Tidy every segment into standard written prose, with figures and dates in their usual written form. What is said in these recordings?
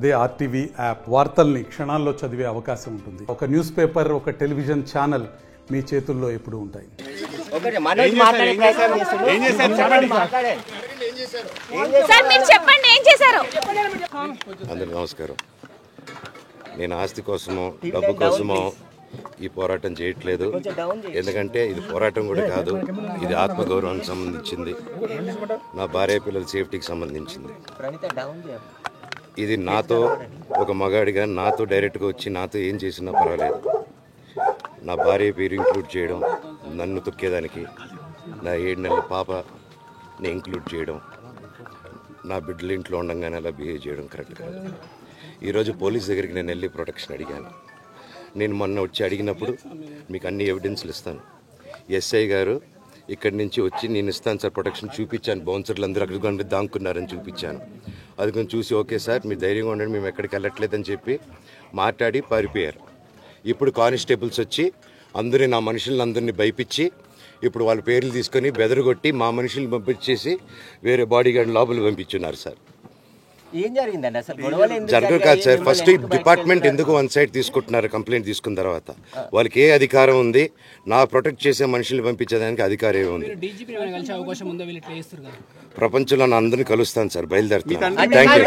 అదే RTV app వార్తల్ని క్షణాల్లో చదివే అవకాశం ఉంటుంది. ఒక న్యూస్ పేపర్, ఒక టెలివిజన్ ఛానల్ మీ చేతుల్లో ఎప్పుడూ ఉంటాయి. అందరికీ నమస్కారం. నేను ఆస్తి కోసమో డబ్బు కోసమో ఈ పోరాటం చేయట్లేదు. ఎందుకంటే ఇది పోరాటం కూడా కాదు, ఇది ఆత్మగౌరవానికి సంబంధించింది, నా భార్య పిల్లల సేఫ్టీకి సంబంధించింది. ఇది నాతో ఒక మగాడిగా నాతో డైరెక్ట్గా వచ్చి నాతో ఏం చేసినా పర్వాలేదు. నా భార్య పేరు ఇంక్లూడ్ చేయడం, నన్ను తొక్కేదానికి నా 7 నెలల పాపని ఇంక్లూడ్ చేయడం, నా బిడ్డలు ఇంట్లో ఉండగానే అలా బిహేవ్ చేయడం కరెక్ట్ కాదు. ఈరోజు పోలీస్ దగ్గరికి నేను వెళ్ళి ప్రొటెక్షన్ అడిగాను. నేను మొన్న వచ్చి అడిగినప్పుడు మీకు అన్ని ఎవిడెన్స్లు ఇస్తాను. ఎస్ఐ గారు ఇక్కడి నుంచి వచ్చి నేను ఇస్తాను సార్ ప్రొటెక్షన్ చూపించాను. బౌన్సర్లు అందరూ అక్కడ దాక్కున్నారని చూపించాను. అది కొంచెం చూసి ఓకే సార్ మీరు ధైర్యంగా ఉండండి, మేము ఎక్కడికి వెళ్ళట్లేదని చెప్పి మాట్లాడి పారిపోయారు. ఇప్పుడు కానిస్టేబుల్స్ వచ్చి అందరినీ నా మనుషులందరినీ భయపించి ఇప్పుడు వాళ్ళ పేర్లు తీసుకొని బెదరగొట్టి మా మనుషుల్ని పంపించేసి వేరే బాడీ గార్డ్ లోపల పంపించున్నారు సార్. ఏం జరిగిందండి అసలు? జరగదు కాదు సార్. ఫస్ట్ డిపార్ట్మెంట్ ఎందుకు వన్ సైడ్ తీసుకుంటున్నారు? కంప్లైంట్ తీసుకున్న తర్వాత వాళ్ళకి ఏ అధికారం ఉంది? నా ప్రొటెక్ట్ చేసే మనుషుల్ని పంపించేదానికి అధికారం ఏముంది? ప్రపంచంలో నా అందరినీ కలుస్తాను సార్, బయలుదేరుతాను. Thank you.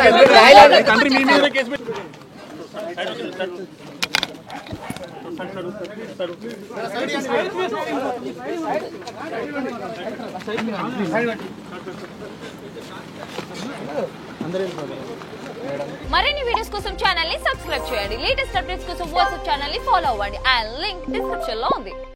మరిన్ని వీడియోస్ కోసం ఛానల్ ని సబ్స్క్రైబ్ చేయండి. లేటెస్ట్ అప్డేట్స్ కోసం వాట్సాప్ ఛానల్ ని ఫాలో అవ్వండి. ఆ లింక్ డిస్క్రిప్షన్ లో ఉంది.